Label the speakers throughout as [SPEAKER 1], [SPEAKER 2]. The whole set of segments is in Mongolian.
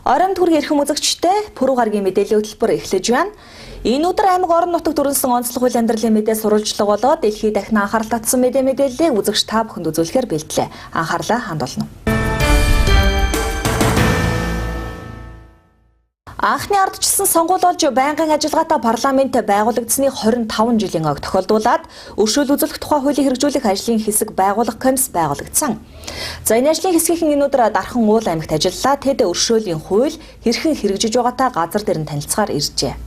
[SPEAKER 1] Орон төр эрхэм үзэгчтэй пүрэв гарагийн мэдээллийн хөтөлбөр эхлэж байна. Энэ өдөр аймаг орон нутагт өрнөсөн онцлог хууль амьдралын мэдээ сурвалжлага болоод дэлхийд дахин анхаарал татсан мэдээллийг үзэгч та бүхэнд үзүүлэхээр бэлтлээ. Анхаарлаа хандуулна. Анхны ардчилсан сонгуул болж байнгын ажиллагаатай парламент байгуулагдсны 25 жилийн ойг тохиолдуулаад өршөөл үзүүлэх тухай хуулийг хэрэгжүүлэх ажлын хэсэг байгуулах комисс байгуулагдсан. За энэ ажлын хэсгийн энэ өдөр Дархан уул аймагт ажиллалаа. Тэд өршөөлийн хууль хэрхэн хэрэгжиж байгаатай газар дээр нь танилцахаар иржээ.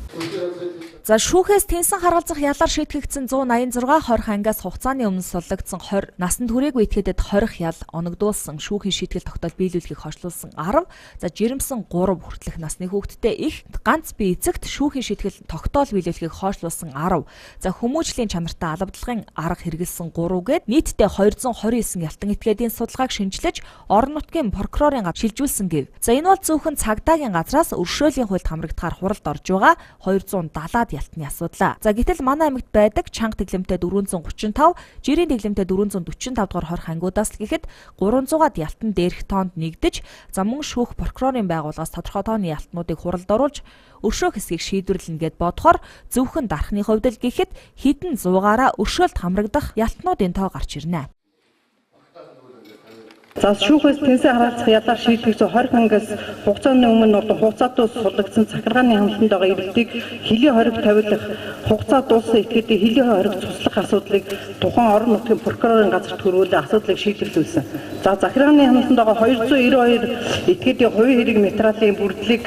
[SPEAKER 1] За шүүхээс тэнсэн харгалзах ялаар шийтгэгдсэн 186 хорих ангиас хугацааны өмнө суллагдсан 20 насанд хүрээгүй этгээдэд хорих ял оногдуулсан шүүхийн шийтгэл тогтоол биелүүлэхийг хойшлуулсан 10 за жирэмсэн 3 хүртэлх насны хүүхэдтэй их ганц бие эцэгт шүүхийн шийтгэл тогтоол биелүүлэхийг хойшлуулсан 10 за хүмүүжлийн чанартай албадлагын арга хэрэгэлсэн 3 гээд нийтдээ 229 ялтан этгээдийн судалгааг шинжилж орон нутгийн прокурорын гад шилжүүлсэн гэв. За энэ бол зөвхөн цагдаагийн газраас өршөөлийн хуульд хамрагдахаар хуралд орж байгаа 270 ялтны асуудал. За гэтэл манай аймагт байдаг чанга тэглэмтэй 435, жирийн тэглэмтэй 445 дугаар хорих ангиудаас л гэхэд 300-аад ялтан дээрх тоонд нэгдэж, за мөн шүүх прокурорын байгууллагаас тодорхой тооны ялтнуудыг хуралд оруулж өршөөх хэсгийг шийдвэрлэнэ гэд бодохоор зөвхөн дархны хувьд л гэхэд хэдэн зуугаараа өршөөлт хамрагдах ялтнуудын тоо гарч ирнэ.
[SPEAKER 2] За шүүхээс тэнсэн харгалзах ялаар шийдвэрсэн 20 ангиас хугацааны өмнө хугацаа дуус суллагдсан захиргааны хамтанд байгаа эрэлтийг хөлийн хориг тавилах хугацаа дууссан этгээдийн хөлийн хориг цуслах асуудлыг тухайн орон нутгийн прокурорын газарт хөрвүүлээ асуудлыг шийдвэрлүүлсэн. За захиргааны хамтанд байгаа 292 этгээдийн хувийн хэрэг материалын бүрдлийг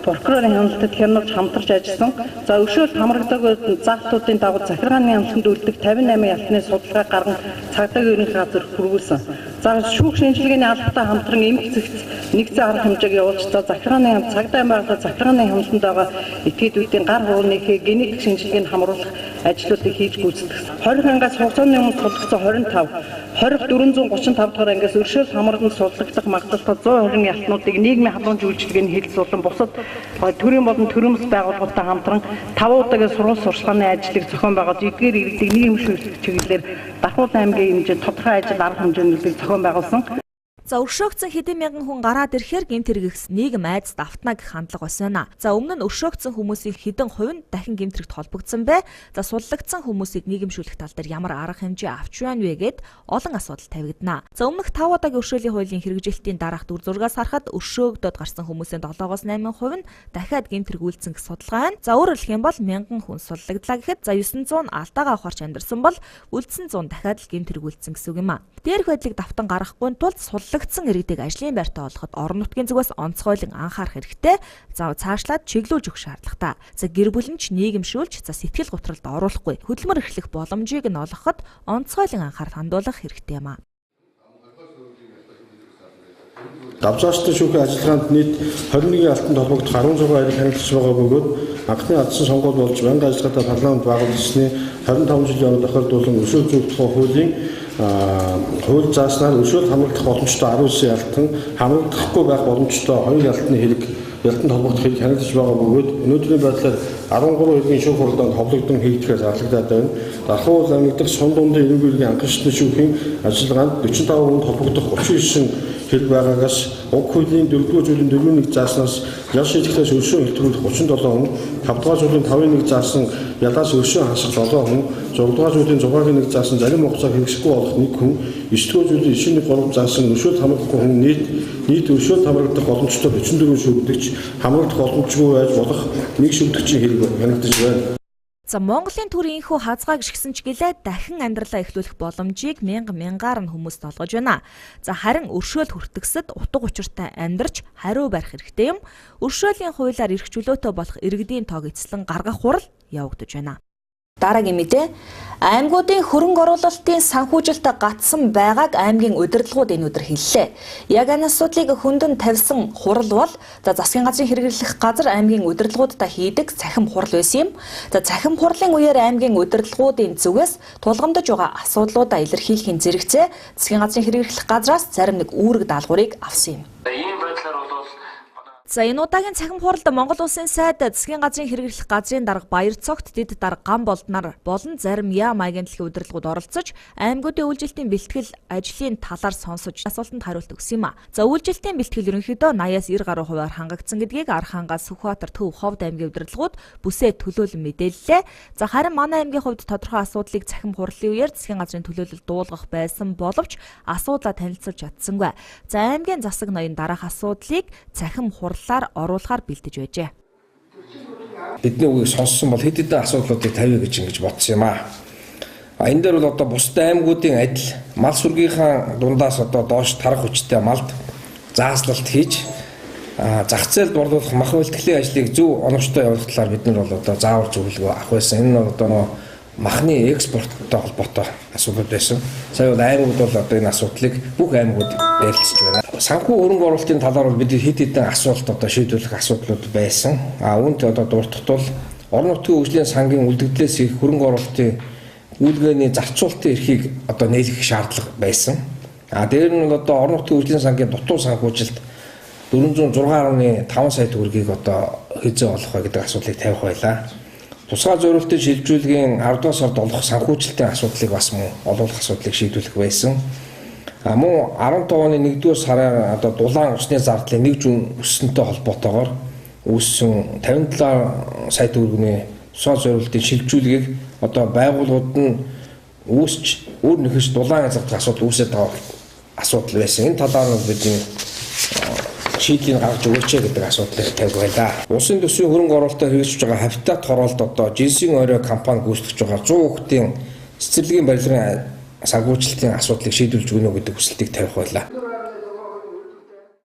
[SPEAKER 2] прокурорын хамтад хянуулж хамтарч ажилласан. За өршөөлт хамрагдаагүй заалтуудын дагуу захиргааны хамтанд үлдэх 58 ялтны судалгаа гарган цагдаагийн ерөнхий газар хөрвүүлсэн. За шүүх шинжилгээний албатай хамтран эмх зэгц нэгцэн арга хэмжээг явуулж захиргааны хамт цагдаа байгууллага захиргааны хамтанд байгаа этгээдүүдийн гар хуурныхээ генетик шинжилгээг хамруулах ажлуудыг хийж гүйцэтгэсэн. 20 ангиас хугацааны өмнө суллагдсан 25, 435 дугаар ангиас өршөөл хамраганд суллагдах магадлалтай 120 ялтнуудыг нийгмийн халуун үйлчилгээний хэлэлцүүлэн бусад төрийн болон төрөмс байгууллагатай хамтран 5 удаагийн сургууль сурчлагын ажлыг зохион байгуулж эдгээр иргэдийг нийгмийн шүүх чиглэлээр Дархан аймгийн хэмжээнд тодорхой ажил арга хэмжээний зохион байгуулсан.
[SPEAKER 1] За өршөөгдсөн хэдэн мянган хүн гараад ирэхээр гэмт хэрэгс нийгэм айдас давтна гэх хандлага байна. За өмнө нь өршөөгдсөн хүмүүсийн хэдэн хувь нь дахин гэмт хэрэгт холбогдсон бэ? За суллагдсан хүмүүсийг нийгэмшүүлэх тал дээр ямар арга хэмжээ авч байна вэ гэд олон асуудал тавигдана. За өмнөх 5 удаагийн өршөөлийн хуулийн хэрэгжилтийн дараах дүр зургаас харахад өршөөгдөд гарсан хүмүүсийн 7-8% нь дахиад гэмт хэрэг үйлцэн гэх судалгаа байна. За өөрөөр хэлэх юм бол 1000 хүн суллагдлаа гэхэд за 900 алдаагаа ухаарч амьдарсан бол үлдсэн 100 дахиад л гэмт хэрэг үйлцэн гэсэн үг юм а. Дээрх байдлыг давтан гаргахгүй тулд суллагдсан иргэдийг ажлын байртаа олоход орон нутгийн зүгээс онцгойлон анхаарах хэрэгтэй. За цаашлаад чиглүүлж өгөх шаардлагатай. За гэр бүлэнч нийгэмшүүлж за сэтгэл готролд оруулахгүй хөдөлмөр эрхлэх боломжийг нь олгоход онцгойлон анхаарал хандуулах хэрэгтэй юм а.
[SPEAKER 3] Давзаачтай шүүхийн ажиллагаанд нийт 21 алтанд холбогдох 16 хэрэг харилцаж байгаа бөгөөд анхны ардсан сонгуул болж байнгын ажиллагаатай парламент байгуулагдсны 25 жилийн өмнө тохиолдуулсан өршөөл зүйх тухай хуулийн хууль зааснаар өршөөл хамрагдах боломжтой 19 ялтан хамрагдахгүй байх боломжтой 2 ялтны хэрэг ялтанд холбогдох хэрэг харилцаж байгаа бөгөөд өнөөдрийн байдлаар 13 хэргийн шүүх хурлаанд ховлогдсон хийгдгээс зарлагдаад байна. Дархан уул аймаг дахь Сун дундын эрүүл мэндийн анхан шатны шүүхийн ажиллагаанд 45 хүнд холбогдох 39 хэрэг байгаагаас уг хуулийн 4-р зүйлийн 4-1 зааснаас ял шийтгэхээс өршөөн хэлтгүүлэх 37 хүн, 5-р зүйлийн 5-1 заасан ялаас өршөөн хасах 7 хүн, 6-р зүйлийн 6-1 заасан зарим хугацаа хэрэгсэхгүй болох 1 хүн, 9-р зүйлийн 9-3 заасан өршөөл хамрахгүй хүн нийт өршөөл хамрагдах боломжтой 44 шүрдэгч хамрагдах боломжгүй байж болох 1 шүрдэгчийн хэрэг хянагдаж байна.
[SPEAKER 1] За Монголын төрийн энхүү хазгаа гიშгсэн ч гэлээ дахин амьдралаа эхлүүлэх боломжийг мянгаар нь хүмүүст олгож байна. За харин өршөөл хүртгсэд утга учиртай амьдрч хариу барих хэрэгтэй юм. Өршөөлийн хуулиар эрх чөлөөтэй болох иргэдийн тоог эцэслэн гаргах хурал явагдаж байна. Дараагийн мэдээ аймагуудын хөрөнгө оруулалтын санхүүжилт гатсан байгааг аймгийн удирдлагууд энэ өдөр хэллээ. Яг энэ асуудлыг хөндөнд тавьсан хурал бол засгийн газрын хэрэглэх газар аймгийн удирдлагуудтай хийдэг цахим хурал байсан юм. За цахим хурлын үеэр аймгийн удирдлагуудын зүгээс тулгамдж байгаа асуудлуудаа илэрхийлэхийн зэрэгцээ засгийн газрын хэрэглэх газраас зарим нэг үүрэг даалгаврыг авсан юм. За энэ удаагийн цахим хууралд Монгол Улсын сайд засгийн газрын хэрэглэх газрын дарга Баяр цогт дэд дарга гам болднаар болон зарим яа маягийн дэлхийн удирдлагууд оролцож аймагуудын үйлчлэлтийн бэлтгэл ажлын талаар сонсож асуултанд хариулт өгсөн юм а. За үйлчлэлтийн бэлтгэл ерөнхийдөө 80-аас 90 гаруй хувиар хангагдсан гэдгийг Архангаас Сүхбаатар, Төв, Ховд аймгийн удирдлагууд бүсээ төлөөлөн мэдээллээ. За харин манай аймгийн хувьд тодорхой асуудлыг цахим хурлын үеэр засгийн газрын төлөөлөлд дуулгах байсан боловч асуудлаа танилцуулж чадсангүй. За аймгийн засаг ноён дараах асуудлыг цахим хурлаар оруулахаар бэлдэж байжээ.
[SPEAKER 4] Бидний үгийг сонссон бол хэд хэдэн асуудлуудыг тавья гэж ингэж бодсон юм аа. Энэ дээр бол одоо бусдын аймагуудын адил мал сүргийнхаа дундаас одоо доош тарах хүчтэй малд зааслалт хийж зах зээлд борлуулах мах бэлтгэлийн ажлыг зөв оновчтой явуулах талаар бид нар бол одоо заавар зөвлөгөө авах байсан. Энэ нь одоо махны экспорттой холбоотой асуудал байсан. Сая бол аймагуд бол одоо энэ асуудлыг бүх аймагуд ярилцж байна. Санхүү хөрөнгө оруулалтын талаар бол бид хэд хэдэн асуулт одоо шийдвэрлэх үүрэг байсан. Үүнд одоо дуртахт бол орон нутгийн хөгжлийн сангийн үлдэгдлээс их хөрөнгө оруулалтын үйлгээний зарцуулалтын эрхийг одоо нээлгэх шаардлага байсан. Дээр нь бол одоо орон нутгийн хөгжлийн сангийн дутуу санхүүжилт 406.5 сая төгрөгийг одоо хэзээ олох вэ гэдэг асуудлыг тавих байлаа. Тусгай зориулалтын шилжүүлгийн 10 дугаар сард олох санхүүжилтийн асуудлыг бас мөн олуулах асуудлыг шийдвэрлэх байсан. Мөн 15 оны 1-р сарын одоо дулаан усны зардлын нэг жин өссөнтэй холбоотойгоор үүссэн 57 сая төгрөгийн тусгай зориулалтын шилжүүлгийг одоо байгууллагууд нь үүсч өөр нэхэш дулаан зардлын асуудал үүсэж байгаа асуудал байсан. Энэ талаар нь бидний шийдлийг гаргаж өгөөч гэдэг асуудлыг тавьж байлаа. Улсын төсвийн хөрөнгө оруулалтаар хэрэгжиж байгаа Хавитат хороолт одоо Жинсийн орой компани гүйцэтгэж байгаа 100 хүүхдийн цэцэрлэгийн барилгын санхүүжилтийн асуудлыг шийдвэрлэж өгнө гэдэг хүсэлтийг тавих байлаа.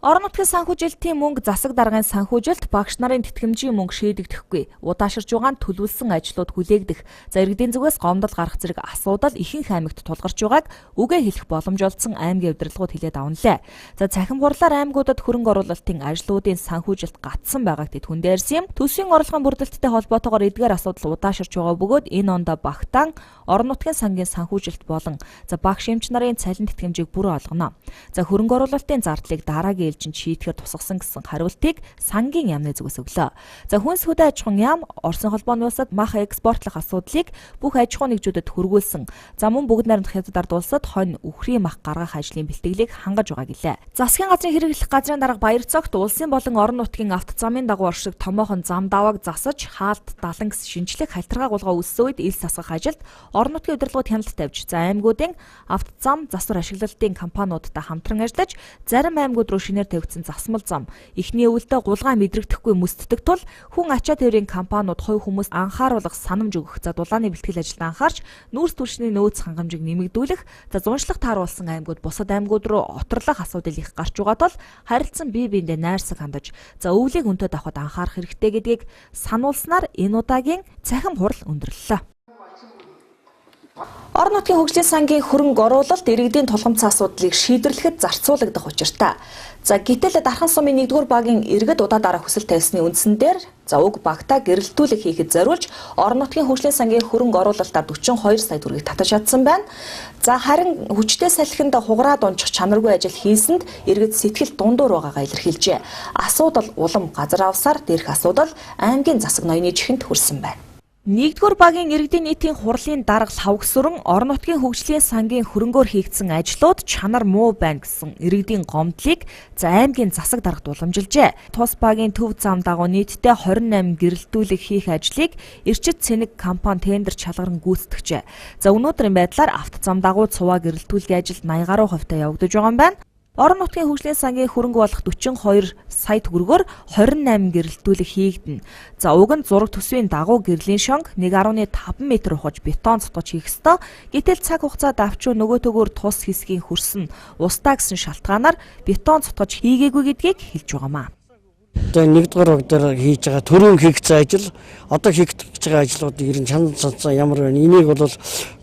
[SPEAKER 1] Орон нутгийн санхүүжилтийн мөнгө засаг даргын санхүүжилт багш нарын тэтгэмжийн мөнгө шийдэгдэхгүй, удаашрж байгаа нь төлөвлөсөн ажлууд хүлээгдэх, за иргэдийн зүгээс гомдол гарах зэрэг асуудал ихэнх аймагт тулгарч байгааг үгээ хэлэх боломж олдсон аймгийн удирдлагууд хэлээд авналаа. За цахим хурлаар аймагуудад хөрөнгө оруулалтын ажлуудын санхүүжилт гатсан байгааг тэд хүндээрсэн юм. Төсвийн орлогын бүрдэлттэй холбоотойгоор эдгээр асуудал удаашрж байгаа бөгөөд энэ ондоо багтаан орон нутгийн сангийн санхүүжилт болон за багш эмч нарын цалин тэтгэмжийг бүрэн олгоно. За хөрөнгө оруулалтын зардлыг дараагийн шийдэхээр тусгасан гэсэн хариултыг сангийн яамны зүгээс өглөө. За хүнс хөдөө аж ахуйн яам Оросын холбооны улсад мах экспортлох асуудлыг бүх аж ахуйн нэгжүүдэд хүргүүлсэн. За мөн бүгд найрамдах хятад ард улсад хонь үхрийн мах гаргах ажлын бэлтгэлийг хангаж байгаа гэлээ. Засгийн газрын хэрэглэх газрын дарга Баяр цогт улсын болон орон нутгийн автозамын дагуу оршиг томоохон зам давааг засаж хаалт далан гэс шинжлэх хальтргаа гулгаа үүссэн үед ил сасгах ажилд орон нутгийн удирдлагууд хяналт тавьж за аймагуудын автозам засвар ашиглалтын компаниудтай хамтран ажиллаж зарим аймагуд руу шинээр тавигдсан засмал зам эхний өвөлдөө гулгай мэдрэгдэхгүй мөстдөг тул хүн ачаа тээврийн компаниуд хувь хүмүүс анхааруулах санамж өгөх за дулааны бэлтгэл ажилд анхаарч нүүрс түвшний нөөц хангамжийг нэмэгдүүлэх за зуншлах тааруулсан аймагуд бусад аймагуд руу оторлох асуудал их гарч байгаа тул харилцан бие биендээ найрсаг хандаж за өвлийг өнтөд авахд анхаарах хэрэгтэй гэдгийг сануулснаар энэ удаагийн цахим хурал өндөрлөлөө. Орон нутгийн хөгжлийн сангийн хөрөнгө оруулалт иргэдийн тулгамдсан асуудлыг шийдвэрлэхэд зарцуулагдах учиртай. За гэтэл дархан сумын 1-р багийн иргэд удаа дараа хүсэл тавьсны үндсэн дээр за уг багтаа гэрэлтүүлэг хийхэд зориулж орон нутгийн хөгжлийн сангийн хөрөнгө оруулалтаар 42 сая төгрөгийг татаж чадсан байна. За харин хүчтэй салхинд хугараад унчих чанаргүй ажил хийсэнд иргэд сэтгэл дундуур байгаагаа илэрхийлжээ. Асуудал улам газар авсаар дээрх асуудал аймгийн засаг ноёны чихэнд хүрсэн байна. 1-р багийн иргэдийн нийтийн хурлын дарга Лавгсүрэн орон нутгийн хөгжлийн сангийн хөрөнгөөр хийгдсэн ажлууд чанар муу байна гэсэн иргэдийн гомдлыг за аймгийн засаг даргад уламжилжээ. Тус багийн төв зам дагуу нийтдээ 28 гэрэлтүүлэг хийх ажлыг Эрчит Цэник компани тендер чалгаран гүйцэтгэжээ. За өнөөдрийн байдлаар автозам дагуу цуваа гэрэлтүүлгийн ажил 80 гаруй хувьтай явагдаж байгаа юм байна. Орон нутгийн хөгжлийн сангийн хөрөнгө болох 42 сая төгрөгөөр 28 гэрэлтүүлэг хийгдэнэ. За уг нь зураг төсвийн дагуу гэрлийн шонг 1.5 м ухаж бетон цутгаж хийх ёстой. Гэтэл цаг хугацаа давчуу нөгөө төгөөр тус хэсгийн хөрсөн устаа гэсэн шалтгаанаар бетон цутгаж хийгээгүй гэдгийг хэлж байгаамаа.
[SPEAKER 5] Одоо 1-р баг дээр хийж байгаа төрийн хийгдсэн ажил одоо хийгдэж байгаа ажлууд ерэн чанар ямар байна? Энийг бол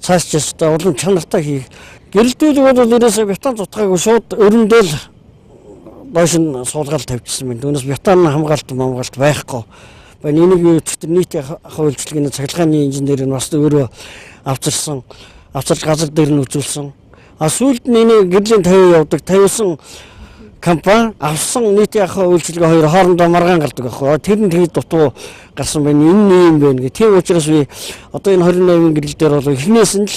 [SPEAKER 5] цааш ястаа улам чанартай хийх. Гэрэлтүүлэг бол ерөөсөө бетон цутгаагүй шууд өрөндөл доош нь суулгаал тавьчихсан байна. Түүнээс бетон хамгаалт байхгүй. Энийг нийтийн хавьлжлагын цахилгааны инженер нь бас өөрөө авчирч газар дээр нь үзүүлсэн. Сүүлд нь энийг гэрлийн тавь явдаг тавьсан компани авсан нийтийн ахуй үйлчилгээ хоёр хоорондоо маргаан гардаг байхгүй. Тэр нь тэгээд дутуу гарсан байна. Энэ юм байна гэх. Тийм учраас би одоо энэ 28 гэрэл дээр бол эхнээс нь л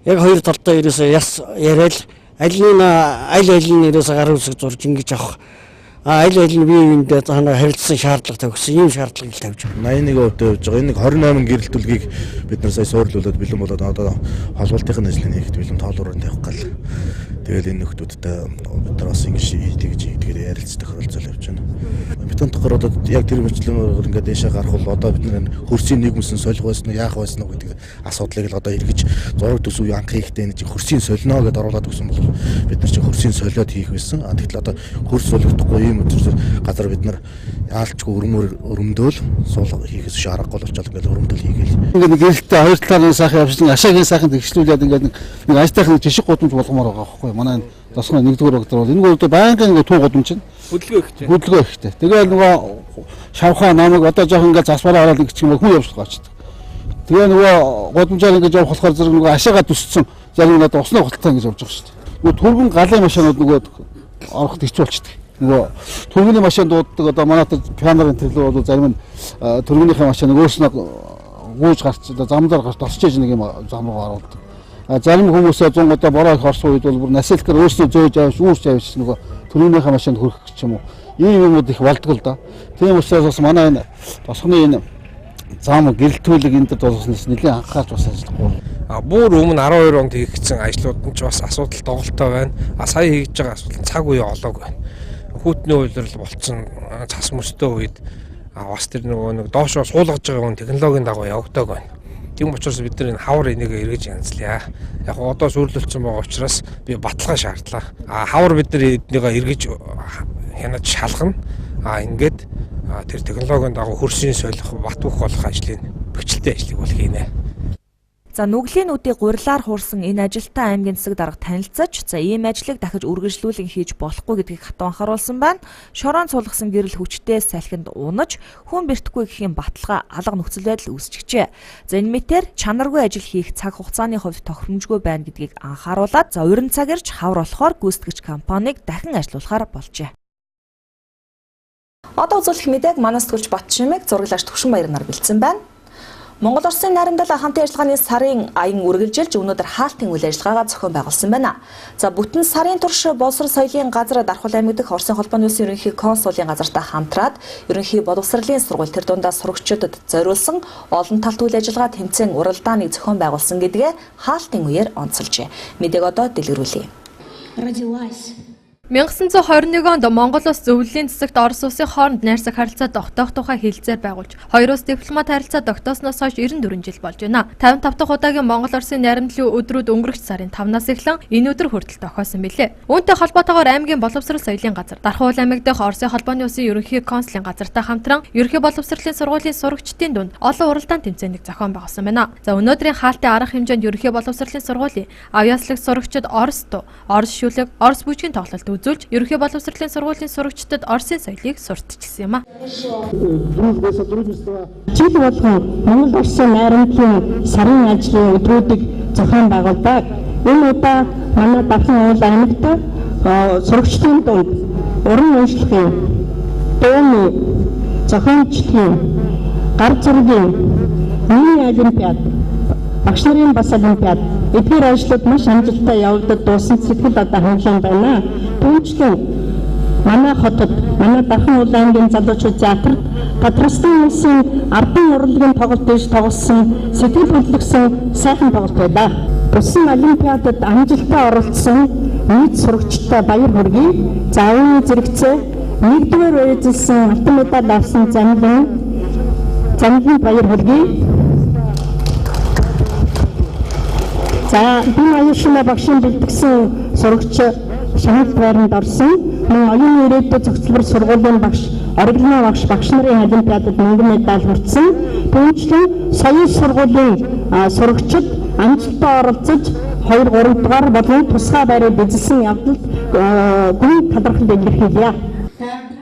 [SPEAKER 5] яг хоёр талдаа ерөөсөө яс яриад аль нь ерөөсөө гар үсэг зурж ингэж авах. Аль нь бие биендээ цаанаа харилцсан шаардлага тавьсан ийм шаардлагыг тавьж байна.
[SPEAKER 6] 81% явж байгаа. Энэ 28 гэрэл төлгийг бид нар сая суурлуулад бэлэн болоод одоо холбоотын ажлын хийхэд бэлэн тоолроор тавих гал. Тэгэл энэ нөхдүүдтэй бид нар бас ингэж тэгж ярилцдаг хөрөлцөл явж байна. Бетон тохор одоо яг тэр мөрчлөөр ингээд дэшээ гарах бол одоо бид нар хөрсийн нийгэмсэн солих байсан уу яах байсан уу гэдэг асуудлыг л одоо эргэж зураг төсөв анх хийхдээ нэг хөрсийн солино гэдээ оруулаад өгсөн бол бид нар чинь хөрсийн солиод хийх байсан. Тэгтэл одоо хөрс солигдохгүй ийм өдрөөр газар бид нар яалчгүй өрөмдөөл суул хийхээс биш аргагүй болчихвол ингээд өрөмдөөл хийгээл.
[SPEAKER 7] Ингээд нэг эрэгтэй хоёр талын сайхан явуулсан ашаагийн сайхан тэгшлүүлээд ингээд нэг ажтайхан жишг гудамж болгомоор байгаа байхгүй. Манай тосгоо нэгдүгээр багтар бол энэ гол байнгын ингээд туу гудамж чинь хөдөлгөө ихтэй. Тэгээд нөгөө шавхаа намайг одоо жоох ингээд засвараа ороод ингэчих юм хүн явж байгаа ч. Тэгээ нөгөө гудамжаар ингээд явах болохоор зэрэг нөгөө ашаагаа төсцсөн зарим надад усны худалдаа ингэж явж байгаа шүү дээ. Нөгөө түргэн галын машинууд нөгөө ороход хэцүү болчихдог. Нөгөө түргэний машин дууддаг одоо манайд пианарын төрлөө бол зарим нь түргэнийхээ машиныг өөрснөө гүйж гарч замдаар гарч тосч иж нэг юм зам руу оруулдаг. Зарим хүмүүсээ 100 одоо бороо их орсон үед бол бүр насилкэр өөрснөө зөөж авч үүрч авч нөгөө түргэнийхээ машинд хүрэх гэж юм уу. Ийм юмуд их болдог л да. Тийм учраас бас манай энэ босхны энэ зам гэрэлтүүлэг энд дуусснаас нэлийн анхаарч бас ажиллахгүй.
[SPEAKER 4] Бүр өмнө 12 онд хийгдсэн ажлууд нь ч бас асуудал доголтой байна. Сая хийж байгаа асуудал цаг үе олоогүй байна. Хүүтний үйлрэл болцсон цас мөстэй үед бас тэр нэг доошоо суулгаж байгаа хүн технологийн дагуу явагдаг байна. Тийм учраас бид нар энэ хавар энийг эргэж янзлаа. Яг одоо сүрлэлцсэн байгаа учраас би баталгаа шаардлаа. Хавар бид нар эднийг эргэж хянаж шалгана. Ингээд тэр технологийн дагуу хөрсийн солих, бат бөх болох ажлыг бэхжилтэй ажлыг бол хийнэ.
[SPEAKER 1] За нүглийн үдийг гурилаар хуурсан энэ ажилтаа аймгийн засаг дарга танилцаж, ийм ажлыг дахиж үргэлжлүүлэн хийж болохгүй гэдгийг хатуу анхааруулсан байна. Шороон цулгасан гэрэл хүчтэй салхинд унаж, хүн бэртэхгүй гэхийн баталгаа алга нөхцөл байдал үүсчихжээ. За энэ мэтэр чанаргүй ажил хийх цаг хугацааны хувьд тохиромжгүй байна гэдгийг анхааруулад, урин цаг ирж хавар болохоор гүйцэтгэгч компанийг дахин ажилуулахаар болжээ. Одоо үзүүлэх мэдээг манай сэтгүүлч Батшимэг зураглаач Төвшинбаяр нар бэлдсэн байна. Монгол Улсын найрамдал хамтын ажиллагааны сарын аян үргэлжилж өнөөдөр хаалтын үйл ажиллагаагаа зохион байгуулсан байна. За бүтэн сарын турш боловсрол соёлын газар Дархул аймаг дэх Оросын холбооны улсын ерөнхий консулын газартай хамтраад ерөнхий боловсролын сургууль тэр дундаа сурагчдад зориулсан олон талт үйл ажиллагаа тэмцээн уралдааныг зохион байгуулсан гэдгээ хаалтын үеэр онцолжээ. Мэдээг одоо дэлгэрүүлье.
[SPEAKER 8] 1921 онд Монгол улс зөвлөлийн засагт Орос улсын хооронд найрсаг харилцаа тогтоох тухай хэлэлцээр байгуулж, хоёр улс дипломат харилцаа тогтоосноос хойш 94 жил болж байна. 55 дахь удаагийн Монгол Оросын найрамдлын өдрүүд өнгөрөх сарын 5-наас эхлэн энэ өдөр хүртэл тохиосон билээ. Үүнтэй холбоотойгоор аймгийн боловсрол соёлын газар, Дархул аймаг дэх Оросын холбооны улсын ерөнхий консулын газартай хамтран ерөнхий боловсролын сургуулийн сурагчдын дунд олон уралдаан тэмцээнийг зохион байгуулсан байна. За өнөөдрийн хаалтын арга хэмжээнд ерөнхий боловсролын сургуулийн авьяаслаг сурагчид Орос дуу, Орос шүлэг, Орос бүжгийн тоглолт үзүүлж ерөнхий боловсролын сургуулийн сурагчдад Оросын соёлыг сурталчилсан юм а.
[SPEAKER 9] Жил болгон Монгол Оросын найрамдлын сарын ажлын өдрүүдийг зохион байгуулдаг. Энэ удаа манай Дархан уул аймагт сурагчдын дунд уран уншлагын, дууны, зохиомжлогын, гар зургийн, мини олимпиад, багш нарын бас олимпиад эдгээр ажлууд маш амжилттай явагдаад дууссан сэтгэл одоо хангалуун байна. Түүнчлэн манай хотод, манай Дархан уул аймгийн залуучууд театрт Патрастын улсын ардын урлагийн тоглолт дэш тоглосон сэтгэл хөдлөсөн сайхан тоглолт байлаа. Бусан олимпиадад амжилттай оролцсон нийт сурагчтай баяр хүргэе. За үүний зэрэгцээ 1-р үежилсэн алтан медаль авсан замлын баяр хүргэе. За би аюулшмаа багшийн бэлтгэсэн сурагч шаналт байранд орсон. Мөн оюуны ирээдүйд зөвцөлбөр сургуулийн багш, ориглоны багш нарын олимпиадад мөнгөн медаль хүртсэн. Түүнчлэн соёл сургуулийн сурагчид амжилттай оролцож 2-3 дугаар болон тусгай байрууд эзэлсэн явдалд гүн талархал илэрхийлье.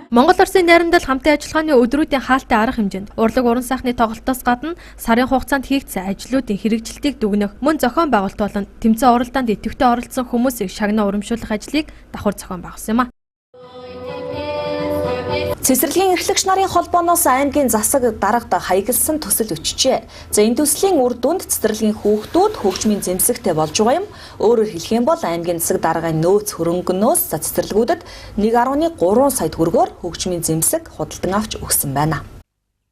[SPEAKER 8] Монгол Оросын найрамдал хамтын ажиллагааны өдрүүдийн хаалтын арга хэмжээнд урлаг уран сайхны тоглолтоос гадна сарын хугацаанд хийгдсэн ажлуудын хэрэгжилтийг дүгнэх, мөн зохион байгуулалт болон тэмцээн уралдаанд идэвхтэй оролцсон хүмүүсийг шагнаа урамшуулах ажлыг давхар зохион байгуулсан юм а.
[SPEAKER 1] Цэцэрлэгийн эрхлэгч нарын холбооноос аймгийн засаг дарагт хаягдсан төсөл өчжээ. За энэ төслийн үр дүнд цэцэрлэгийн хүүхдүүд хөгжмийн зэмсэгтэй болж байгаа юм. Өөрөөр хэлэх юм бол аймгийн засаг даргын нөөц хөрөнгөнөөс цэцэрлэгүүдэд 1.3 сая төгрөгөөр хөгжмийн зэмсэг худалдан авч өгсөн байна.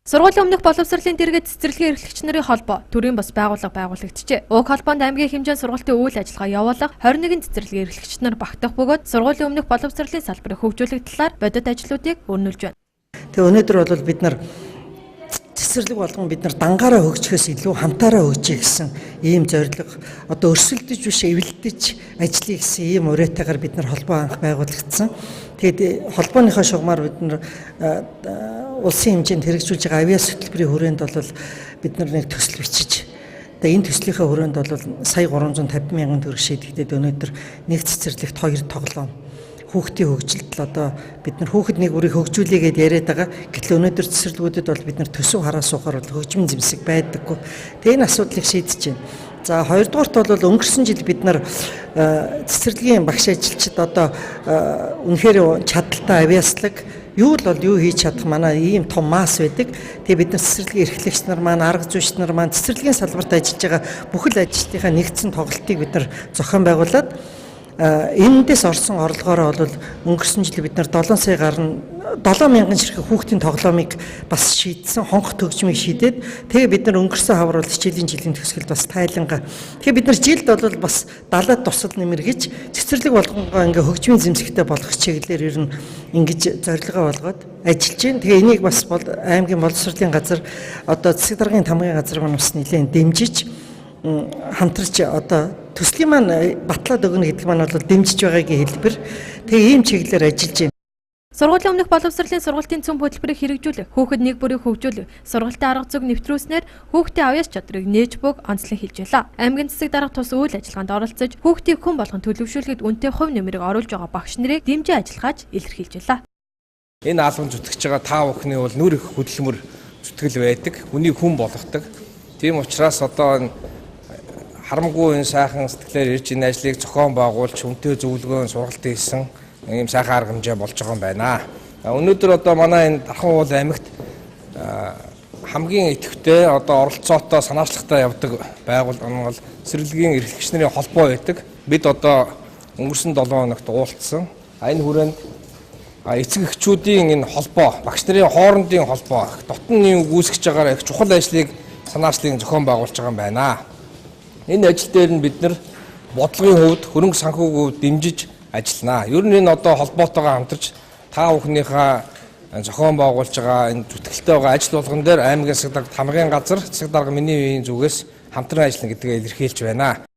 [SPEAKER 8] Сургуулийн өмнөх боловсролын дэргэд цэцэрлэгийн эрхлэгч нарын холбоо төрийн бас байгууллага байгуулагджээ. Уг холбоонд аймгийн хэмжээнд сургалтын үйл ажиллагаа явуулах 21 цэцэрлэгийн эрхлэгч нар багтах бөгөөд сургуулийн өмнөх боловсролын салбарыг хөгжүүлэх талаар бодит ажлуудыг өрнүүлж байна.
[SPEAKER 10] Тэгээ өнөөдөр бол бид нар цэцэрлэг болгон бид нар дангаараа хөгжихөөс илүү хамтаараа хөгжиж гэсэн ийм зорилго одоо өрсөлдөж биш эвлэлдэж ажиллая гэсэн ийм уриатайгаар бид нар холбоо анх байгуулагдсан. Тэгээд холбооныхоо шугамар бид нар улсын хэмжээнд хэрэгжүүлж байгаа авиас хөтөлбөрийн хүрээнд бол бид нар нэг төсөл бичиж тэгээ энэ төслийнхээ хүрээнд бол сая 350 мянган төгрөг шийдэгдээд өнөөдөр нэг цэцэрлэгт 2 тоглоом хүүхдийн хөгжилд одоо бид нар хүүхэд нэг бүрийг хөгжүүлээгээд яриад байгаа. Гэтэл өнөөдөр цэцэрлэгүүдэд бол бид нар төсөв хараа суухаар бол хөгжмийн зэмсэг байдаггүй. Тэгээ энэ асуудлыг шийдэж байна. За хоёрдугаарт бол өнгөрсөн жил бид нар цэцэрлэгийн багш ажилчид одоо үнэхээр чадaltaй авиаслаг юу л бол юу хийж чадах манай ийм том масс байдаг. Тэгээ бид нар цэцэрлэгийн эрхлэгч нар маань, арга зүйч нар маань цэцэрлэгийн салбарт ажиллаж байгаа бүхэл ажилчдынхаа нэгдсэн тоглолтыг бид нар зохион байгуулад энэндээс орсон орлогоороо бол өнгөрсөн жил бид нар 7 сая гарна 7 мянган ширхэг хүүхдийн тоглоомыг бас шийдсэн, хонгох төгжмийг шийдээд тэгээ бид нар өнгөрсөн хавар бол хичээлийн жилийн төгсгөлд бас тайлангаа. Тэгээ бид нар жилд бол бас 70-аад тусал нэмэргэж цэцэрлэг болгонгоо ингээ хөгжмийн зэмсэгтэй болгох чиглэлээр ер нь ингэж зорилгоо болгоод ажиллаж байна. Тэгээ энийг бас аймгийн боловсролын газар одоо засаг даргын тамгын газар маань бас нэлээд дэмжиж хамтарч одоо төслийн маань батлаад өгнө гэдэг маань бол дэмжиж байгаагийн хэлбэр. Тэгээ ийм чиглэлээр ажиллаж байна.
[SPEAKER 8] Сургуулийн өмнөх боловсролын сургалтын цөм хөтөлбөрийг хэрэгжүүлэх, хүүхэд нэг бүрийг хөгжүүлэх, сургалтын арга зүйг нэвтрүүлснээр хүүхдийн авьяас чадрыг нээж бүг онцлон хэлж байлаа. Аймгийн засаг дарга тус үйл ажиллагаанд оролцож, хүүхдийг хүн болгон төлөвшүүлэхэд үнэтэй хувь нэмрийг оруулж байгаа багш нарыг дэмжиж ажиллахаж илэрхийлж байлаа.
[SPEAKER 4] Энэ албан зүтгэж байгаа та бүхний бол нүр их хөдөлмөр зүтгэл байдаг, үнийг хүн болгодог. Тийм учраас одоо харамгүй энэ сайхан сэтгэлээр ирж энэ ажлыг зохион байгуулж, үнэтэй зөвлөгөөн сургалт хийсэн ийм сайхан арга хэмжээ болж байгаа юм байна. Өнөөдөр одоо манай энэ Дархан уул аймагт хамгийн идэвхтэй одоо оролцоотой санаачлагтай явдаг байгууллага нь бол цэцэрлэгийн эрхлэгч нарын холбоо байдаг. Бид одоо өнгөрсөн 7 хоногт уулзсан. Энэ хүрээнд эцэг эхчүүдийн энэ холбоо, багш нарын хоорондын холбоо, дотн нэг үүсгэж байгаараа их чухал ажлыг санаачлалын зохион байгуулж байгаа юм байна. Энэ ажил дээр нь бид нар бодлогын хувьд, хөрөнгө санхүүгийн хувьд дэмжиж ажилланаа. Ер нь энэ одоо холбоотойгоо хамтарч та бүхнийхээ зохион байгуулж байгаа энэ зүтгэлтэй байгаа ажил болгон дээр аймгийн засаг дарга тамгын газар, засаг дарга миний үеийн зүгээс хамтран ажиллана гэдгээ илэрхийлж байна.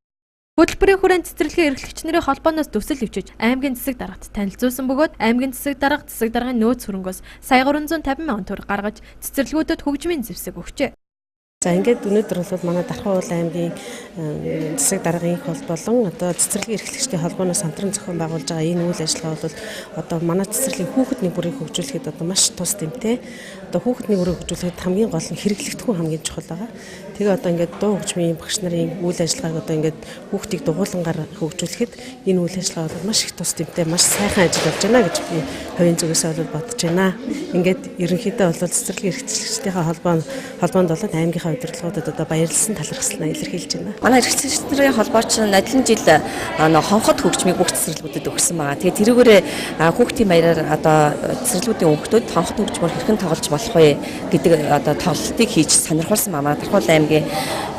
[SPEAKER 8] Хөтөлбөрийн хүрээнд цэцэрлэгийн эрхлэгч нарын холбооноос төсөл өвчөж аймгийн засаг даргад танилцуулсан бөгөөд аймгийн засаг даргын нөөц хөрөнгөөс сая 350 мянган төгрөг гаргаж цэцэрлэгүүдэд хөгжмийн зэвсэг өгчээ.
[SPEAKER 11] За ингээд өнөөдөр бол манай Дархан уул аймгийн засаг даргын хол болон одоо цэцэрлэгийн эрхлэгчдийн холбооноос хамтран зохион байгуулж байгаа энэ үйл ажиллагаа бол одоо манай цэцэрлэгийн хүүхэд нэг бүрийг хөгжүүлэхэд одоо маш тус дэмтэй. Одоо хүүхэд нэг бүрийг хөгжүүлэхэд хамгийн гол нь хэрэглэгдэхүүн хамгийн чухал байгаа. Тэгээ одоо ингээд дуу хөгжмийн багш нарын үйл ажиллагааг одоо ингээд хүүхдийг дугуулангаар хөгжүүлэхэд энэ үйл ажиллагаа бол маш их тус дэмтэй, маш сайхан ажил болж байна гэж би хувийн зүгээс бол бодож байна. Ингээд ерөнхийдөө бол цэцэрлэгийн эрхлэгчдийн холбоонд бол аймгийн удирдлагуудад одоо баярлсан талархлаа илэрхийлж байна.
[SPEAKER 1] Манай эрхлэгч нарын холбооч адилхан жил хонхот хөгжмийг бүх цэцэрлэгүүдэд өгсөн байгаа. Тэгээ тэрүүгээрээ хүүхдийн баяраар одоо цэцэрлэгүүдийн хүүхдүүд хонхот хөгжмөөр хэрхэн тоглож болох вэ гэдэг одоо тоглолтыг хийж сонирхуулсан байна. Дархан уул аймгийн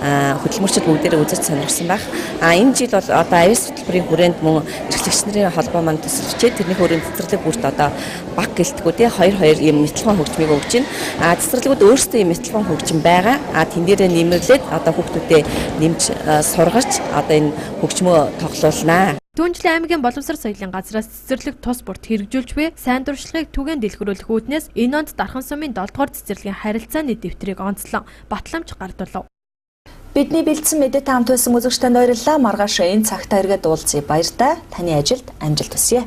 [SPEAKER 1] хөтөлмөрчид бүгдээрээ үзэж сонирхсан байх. Энэ жил бол одоо авиас хөтөлбөрийн хүрээнд мөн эрхлэгч нарын холбоо маань төсөлчээ тэрний хүрээнд цэцэрлэг бүрт одоо баг гэлтгүү те 2 ийм мэтлэгэн хөгжмийг өгч байна. Цэцэрлэгүүд өөрсдөө ийм мэтлэгэн хөгжим байгаа. Тэн дээрээ нэмэрлээд одоо хүүхдүүдэд нэмж сургаж одоо энэ хөгжмөө тоглуулнаа.
[SPEAKER 8] Түүнчлэн аймгийн боловсрол соёлын газраас цэцэрлэг тус бүрт хэрэгжүүлж буй сайн дуршлагыг түгээн дэлгэрүүлэх үүднээс энэ онд Дархан сумын 7 дугаар цэцэрлэгийн харилцааны дэвтрийг онцлон батламж гардуулав. Бидний бэлдсэн мэдээ хамт байсан үзэгчдэд баярлалаа. Маргааш энэ цагтаа эргээд уулзъя. Баяртай. Таны ажилд амжилт хүсье.